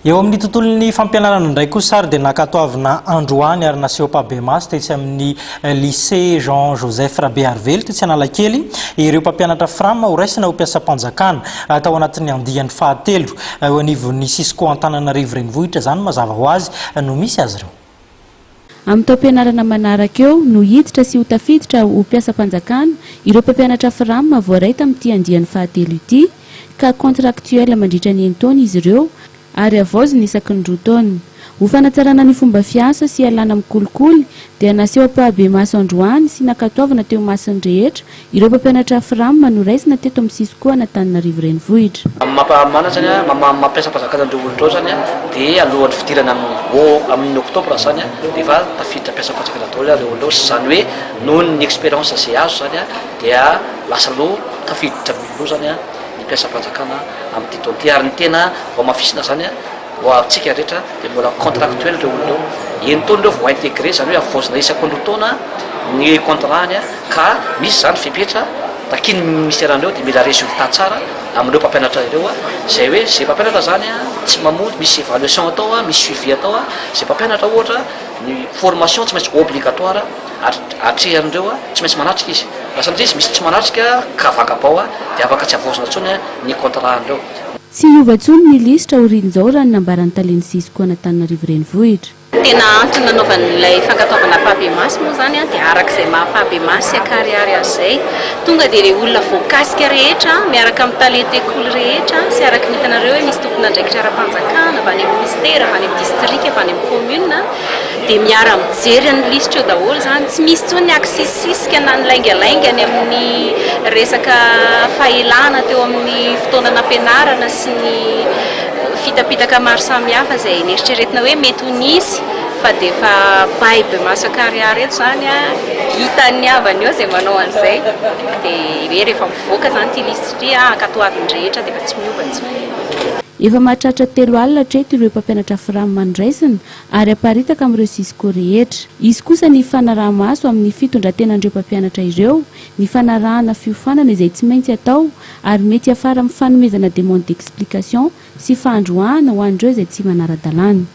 Eo amin'ny tontolon'ny fampianarana indray kosa sary dia Nankatoavina androany ary naseho ampahibemaso tetsy amin'ny lycée JJ Rabearivelo tetsy Analakely ireo mpampianatra Fram horaisina ho mpiasam-panjakana atao anatin'ny andiany fahatelo eo anivon'ny CISCO Antananarivo Renivohitra zany mazava ho azy no misy azy ireo. Amin'ny taom-pianarana manaraka eo no hiditra sy ho tafiditra ho mpiasam-panjakana ireo mpampianatra Fram voaray tamin'ity andiany fahatelo ity ka contractuel mandritra ny taona izy ireo ary avozy ny isaky ny roa taona. Ho fanatsarana ny fomba fiasa sy alana mikolikoly dia naseho ampahibemaso androany sy Nankatoavina teo masiny rehetra ireo mpampianatra Fram horaisina teto amin'ny CISCO Antananarivo Renivohitra. Mampamana zany mampiasa-panjakana andreo zany dia alohan'ny fidirana amin'ny oktobra zany dia efa tafiditra mpiasa-panjakana daholo ireo zany hoe noho ny expérience izay azo zany dia lasa aloha tafiditra miloloha zany ny mpiasa-panjakana amin'ny taona ity ary ny tena mafisina zany ho antsika rehetra dia mbola contractuel ireo olona eny taona ireo vao intégré zany hoe avozina isaky ny taona ny contrat-ny ka misy zany fepetra takiny ministère-n'ireo dia mila résultat tsara amin'ireo mpampianatra ireo izay hoe zay mpampianatra zany tsy mamonjy misy évaluation atao misy suivi atao zay mpampianatra ohatra ny formation tsy maintsy obligatoire atrehan'ireo tsy maintsy manatrika izy lasa amizay izy misy tsy manatrika ka vangabao dia afaka tsy avozina intsony ny contrat-n'ireo. Tsy iovatsony ny lisitra orin'izao raha ny nambaran'ny talen'ny CISCO Antananarivo Renivohitra. Tena antony nanaovan'ilay fankatoavana ampahibemaso moa zany dia arak'izay maha-ampahibemaso sy akariary azay tonga dia ilay olona voakasika rehetra miaraka amin'ny talenta école rehetra sy araka ny hitanareo hoe misy tompon'andraikitra ara-panjakana avy any amin'ny ministera avy any amin'ny distrika avy any amin'ny commune dia miara-mijery ny lisitra eo daholo zany tsy misy tsony aksisisika na ny laingalaingany amin'ny resaka fahelana teo amin'ny fotoanana ampianarana sy ny fitapitaka maro samihafa izay neritreretina hoe mety ho nisy fa dia efa ampahibemaso akariary eto zany hitany avany eo izay manao an'izay dia hoe rehefa mivoaka zany ity lisitry Nankatoavina rehetra dia efa tsy miova intsony. Efa mahatratra 3 alina hatreto ireo mpampianatra Fram mandraisina ary aparitaka amin'ireo CISCO rehetra. Izy kosa ny fanaraha-maso amin'ny fitondrantenan'ireo mpampianatra ireo, ny fanarahana fiofanana izay tsy maintsy atao ary mety afara amin'ny fanomezana demande d'explication sy fandroahana ho an'ireo izay tsy manara-dalàna.